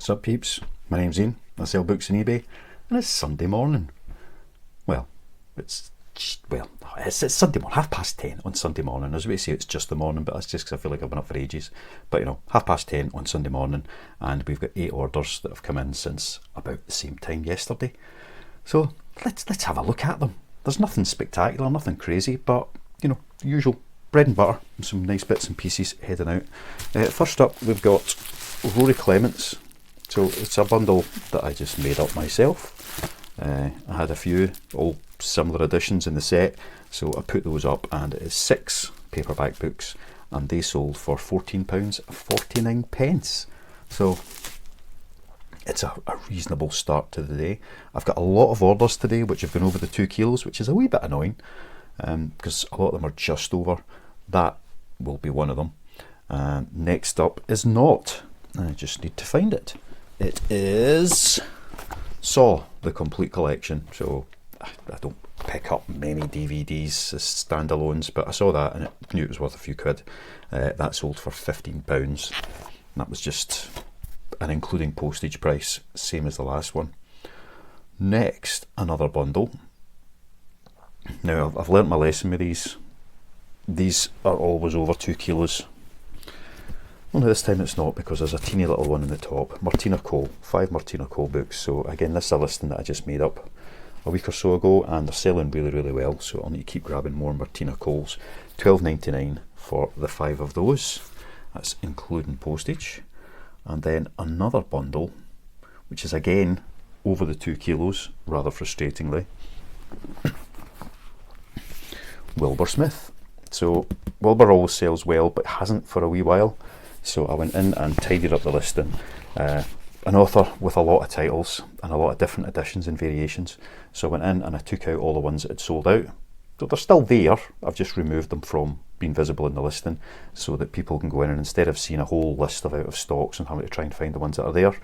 What's up, peeps? My name's Ian. I sell books on eBay, and it's Sunday morning. Well, it's Sunday morning, 10:30 on Sunday morning. I was going to say it's just the morning, but that's just because I feel like I've been up for ages. But 10:30 on Sunday morning, and we've got 8 orders that have come in since about the same time yesterday. So let's have a look at them. There's nothing spectacular, nothing crazy, but the usual bread and butter and some nice bits and pieces heading out. First up, we've got Rory Clements. So it's a bundle that I just made up myself. I had a few all similar editions in the set, so I put those up, and it is 6 paperback books, and they sold for £14.49. So it's a reasonable start to the day. I've got a lot of orders today which have gone over the 2 kilos, which is a wee bit annoying, because a lot of them are just over. That will be one of them. Next up is not. I just need to find it. It is Saw, the complete collection. So I don't pick up many DVDs as standalones, but I saw that and I knew it was worth a few quid. That sold for £15. That was just an including postage price, same as the last one. Next, another bundle. Now I've learnt my lesson with these. These are always over 2 kilos. Only this time it's not, because there's a teeny little one in the top. Martina Cole, 5 Martina Cole books. So again, this is a listing that I just made up a week or so ago, and they're selling really well, so I'll need to keep grabbing more Martina Coles. £12.99 for the 5 of those. That's including postage. And then another bundle, which is again over the 2 kilos, rather frustratingly. Wilbur Smith. So Wilbur always sells well, but hasn't for a wee while. So I went in and tidied up the listing. An author with a lot of titles and a lot of different editions and variations. So I went in and I took out all the ones that had sold out. So they're still there. I've just removed them from being visible in the listing, so that people can go in and instead of seeing a whole list of out of stocks and having to try and find the ones that are there,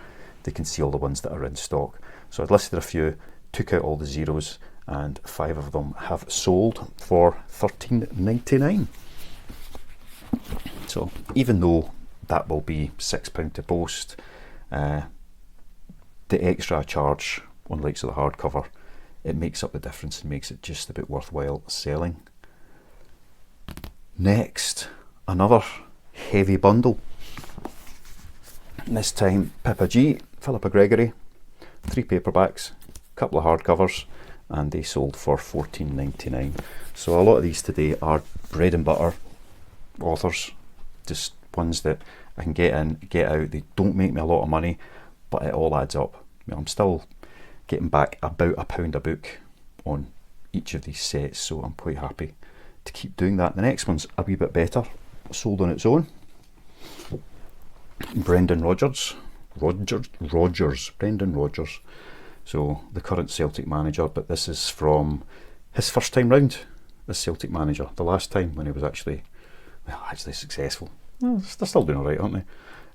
they can see all the ones that are in stock. So I'd listed a few, took out all the zeros, and 5 of them have sold for £13.99. So even though that will be £6 to post, the extra charge on the likes of the hardcover, it makes up the difference and makes it just a bit worthwhile selling. Next, another heavy bundle. This time Pippa G, Philippa Gregory, 3 paperbacks, a couple of hardcovers, and they sold for £14.99. So a lot of these today are bread and butter authors, just ones that I can get in, get out. They don't make me a lot of money, but it all adds up. I'm still getting back about £1 a book on each of these sets, so I'm quite happy to keep doing that. The next one's a wee bit better, sold on its own. Brendan Rodgers. So the current Celtic manager, but this is from his first time round as Celtic manager. The last time when he was actually successful. Well, they're still doing alright, aren't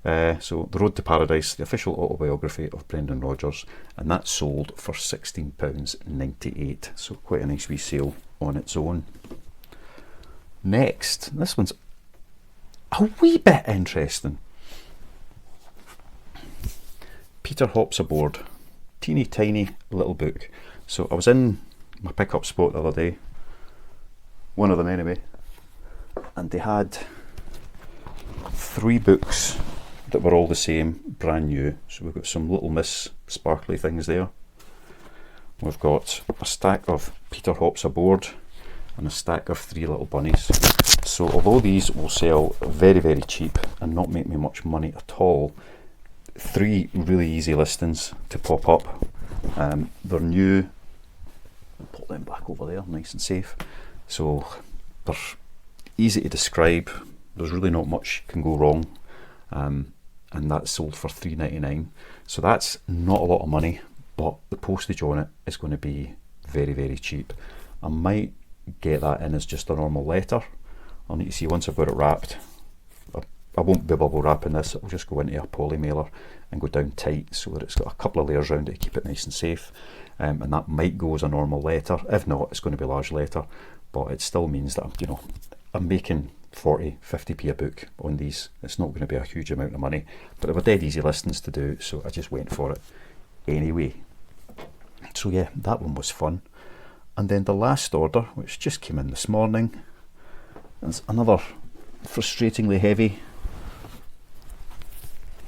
they? So The Road to Paradise, the official autobiography of Brendan Rodgers, and that sold for £16.98. So quite a nice wee sale on its own. Next, this one's a wee bit interesting. Peter Hops Aboard, teeny tiny little book. So I was in my pickup spot the other day, one of them anyway, and they had 3 books that were all the same, brand new. So we've got some Little Miss sparkly things there. We've got a stack of Peter Hops Aboard and a stack of 3 Little Bunnies. So although these will sell very cheap and not make me much money at all, 3 really easy listings to pop up. They're new. I'll put them back over there, nice and safe. So they're easy to describe. There's really not much can go wrong, and that's sold for £3.99. So that's not a lot of money, but the postage on it is going to be very cheap. I might get that in as just a normal letter. I'll need to see once I've got it wrapped. I won't be bubble wrapping this, it'll just go into a poly mailer and go down tight so that it's got a couple of layers around it to keep it nice and safe, and that might go as a normal letter. If not, it's going to be a large letter, but it still means that I'm making 40, 50p a book on these. It's not going to be a huge amount of money, but they were dead easy listings to do, so I just went for it anyway. So yeah, that one was fun. And then the last order, which just came in this morning, is another frustratingly heavy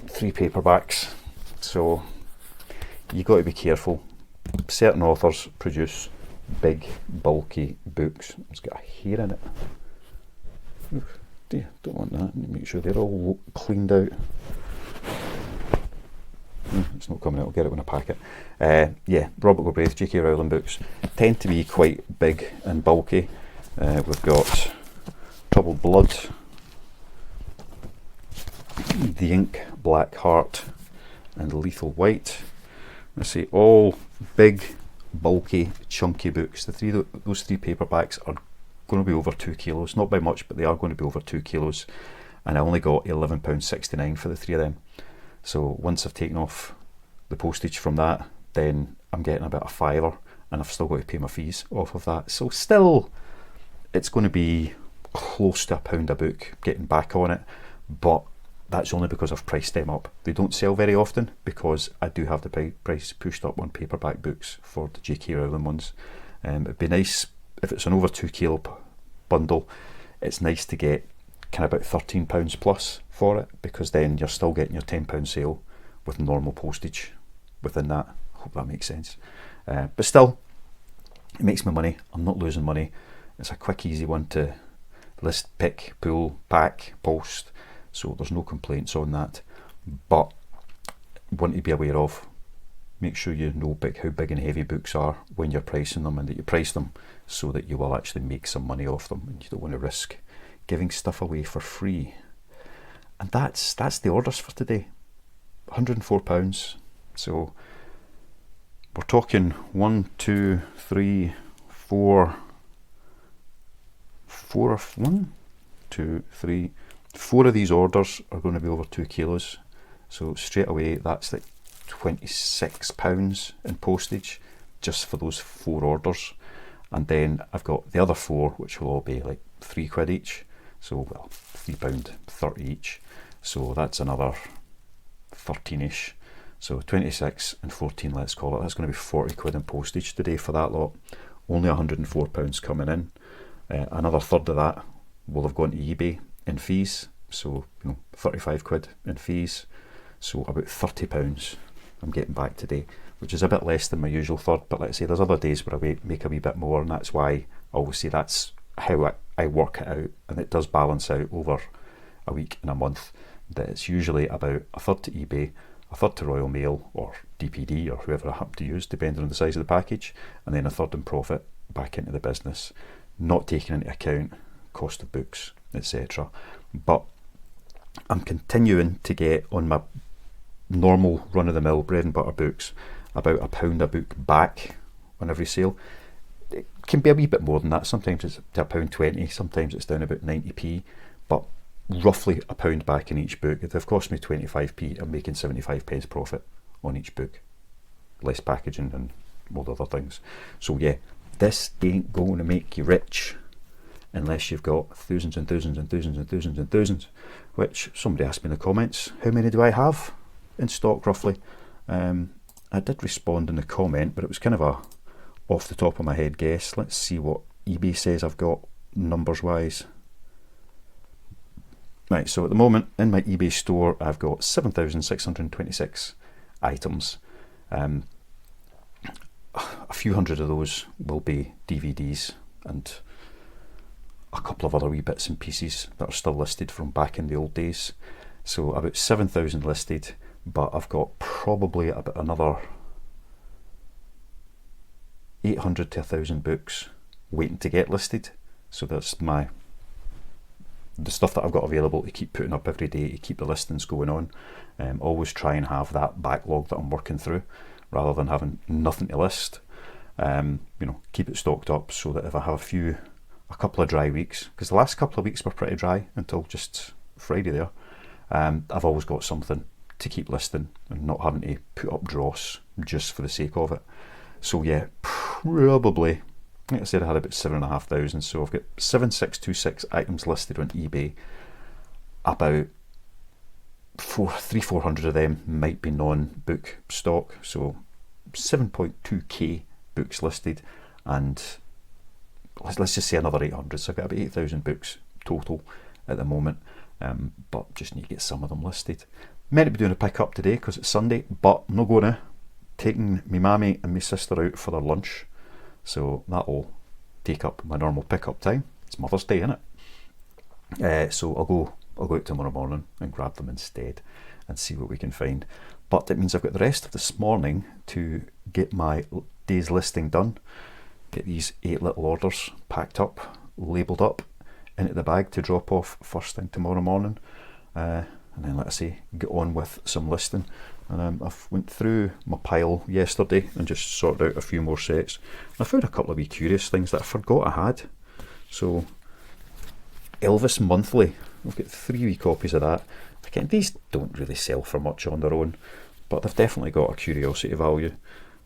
3 paperbacks. So you got to be careful. Certain authors produce big, bulky books. It's got a hair in it. Oof, dear, don't want that. Make sure they're all cleaned out. It's not coming out, I'll get it when I pack it. Yeah, Robert Galbraith, J.K. Rowling books tend to be quite big and bulky. We've got Troubled Blood, The Ink, Black Heart, and Lethal White. Let's see, all big, bulky, chunky books. Those 3 paperbacks are going to be over 2 kilos, not by much, but they are going to be over 2 kilos. And I only got £11.69 for the 3 of them. So once I've taken off the postage from that, then I'm getting about a £5, and I've still got to pay my fees off of that. So still, it's going to be close to £1 a book getting back on it, but that's only because I've priced them up. They don't sell very often because I do have the price pushed up on paperback books for the J.K. Rowling ones. It'd be nice if it's an over 2 kilo bundle. It's nice to get kind of about £13 plus for it, because then you're still getting your £10 sale with normal postage within that. Hope that makes sense. But still, it makes me money. I'm not losing money. It's a quick, easy one to list, pick, pull, pack, post. So there's no complaints on that. But one to be aware of, make sure you know how big and heavy books are when you're pricing them, and that you price them so that you will actually make some money off them, and you don't want to risk giving stuff away for free. And that's the orders for today. £104. So we're talking 1, 2, 3, 4, 1, 2, 3, 4 of these orders are going to be over 2 kilos. So straight away, that's like £26 in postage just for those 4 orders. And then I've got the other 4, which will all be like £3 each. So, well, £3.30 each. So that's another 13ish. So 26 and 14, let's call it. That's going to be £40 in postage today for that lot. Only £104 coming in. Another third of that will have gone to eBay in fees. So, you know, £35 in fees. So about £30 I'm getting back today, which is a bit less than my usual third. But like I say, there's other days where I make a wee bit more, and that's why I always say that's how I work it out, and it does balance out over a week and a month. That it's usually about a third to eBay, a third to Royal Mail or DPD or whoever I happen to use, depending on the size of the package, and then a third in profit back into the business, not taking into account cost of books, etc. But I'm continuing to get on my normal run-of-the-mill bread and butter books about £1 a book back on every sale. It can be a wee bit more than that. Sometimes it's to £1.20, sometimes it's down about 90p, but roughly £1 back in each book. If they've cost me 25p, I'm making 75 pence profit on each book, less packaging and all the other things. So yeah, this ain't going to make you rich unless you've got thousands and thousands and thousands and thousands and thousands, which somebody asked me in the comments, how many do I have in stock roughly? I did respond in the comment, but it was kind of a off the top of my head guess. Let's see what eBay says I've got numbers wise. Right, so at the moment in my eBay store I've got 7,626 items. A few hundred of those will be DVDs and a couple of other wee bits and pieces that are still listed from back in the old days. So about 7,000 listed, but I've got probably about another 800 to 1,000 books waiting to get listed. So that's the stuff that I've got available to keep putting up every day to keep the listings going on. Always try and have that backlog that I'm working through rather than having nothing to list. You know, keep it stocked up so that if I have a couple of dry weeks, because the last couple of weeks were pretty dry until just Friday there, I've always got something to keep listing and not having to put up dross just for the sake of it. So yeah, probably like I said, I had about 7,500, so I've got 7,626 items listed on eBay. About 300-400 of them might be non-book stock, so 7.2k books listed, and let's just say another 800, so I've got about 8,000 books total at the moment, but just need to get some of them listed. Meant to be doing a pick up today because it's Sunday, but I'm not going to. Taking my mammy and my sister out for their lunch, so that'll take up my normal pick up time. It's Mother's Day, isn't it? So I'll go out tomorrow morning and grab them instead and see what we can find. But it means I've got the rest of this morning to get my day's listing done, get these 8 little orders packed up, labelled up, into the bag to drop off first thing tomorrow morning, and then, like I say, get on with some listing. And I've went through my pile yesterday and just sorted out a few more sets. I found a couple of wee curious things that I forgot I had. So Elvis Monthly, I've got 3 wee copies of that. Again, these don't really sell for much on their own, but they've definitely got a curiosity value,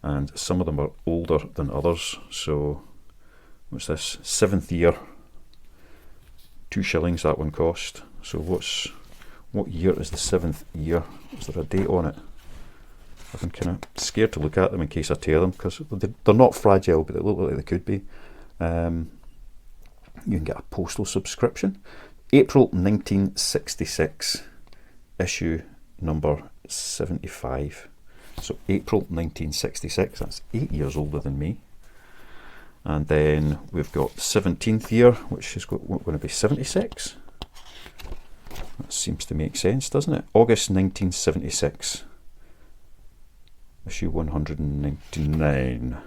and some of them are older than others. So what's this? 7th year, 2 shillings that one cost. So what year is the 7th year? Is there a date on it? I'm kind of scared to look at them in case I tear them, because they're not fragile, but they look like they could be. You can get a postal subscription. April 1966, issue number 75. So April 1966, that's 8 years older than me. And then we've got 17th year, which is going to be 76. That seems to make sense, doesn't it? August 1976. Issue 199.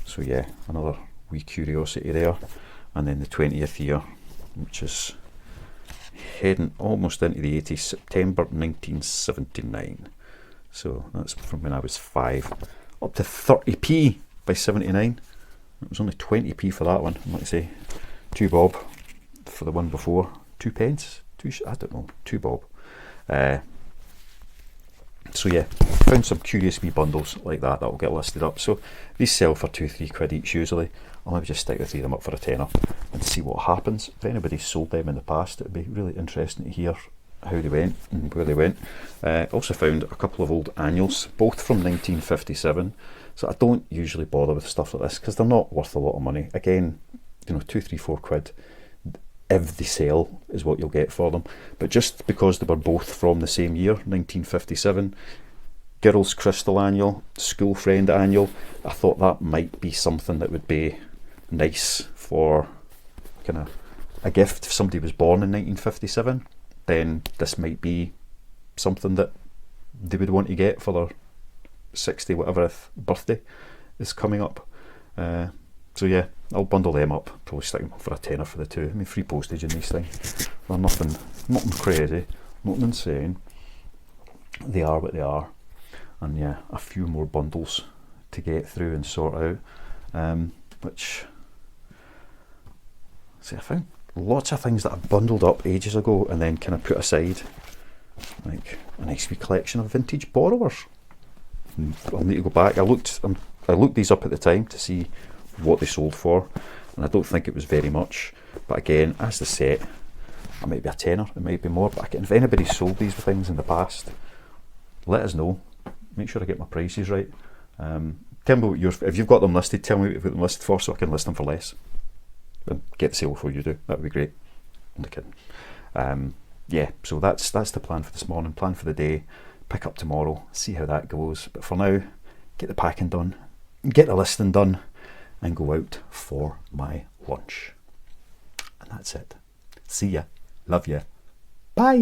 So yeah, another wee curiosity there. And then the 20th year, which is heading almost into the 80s, September 1979. So that's from when I was 5. Up to 30p by 79. It was only 20p for that one. Like I say, 2 bob for the one before. 2 pence? I don't know, 2 bob. So yeah, found some curious wee bundles like that will get listed up. So these sell for 2-3 quid each usually. I'll maybe just stick the 3 of them up for a tenner and see what happens. If anybody's sold them in the past, it would be really interesting to hear how they went and where they went. Also found a couple of old annuals, both from 1957. So I don't usually bother with stuff like this because they're not worth a lot of money. Again, 2-3-4 quid if they sell is what you'll get for them. But just because they were both from the same year, 1957, Girls Crystal Annual, School Friend Annual, I thought that might be something that would be nice for kind of a gift. If somebody was born in 1957, then this might be something that they would want to get for their 60 whatever birthday is coming up. So yeah, I'll bundle them up, probably stick them up for a tenner for the 2. I mean, free postage in these things. They're nothing crazy, nothing insane. They are what they are. And yeah, a few more bundles to get through and sort out. Which, see, I found lots of things that I bundled up ages ago and then kind of put aside. Like a nice wee collection of vintage borrowers. I'll need to go back. I looked these up at the time to see what they sold for, and I don't think it was very much, but again, as the set, it might be a tenner, it might be more. But again, if anybody's sold these things in the past, let us know. Make sure I get my prices right. Tell me what if you've got them listed, tell me what you've got them listed for so I can list them for less and get the sale before you do. That would be great. I'm only kidding. Yeah, so that's the plan for this morning, plan for the day. Pick up tomorrow, see how that goes, but for now, get the packing done, get the listing done, and go out for my lunch. And that's it. See ya. Love ya. Bye.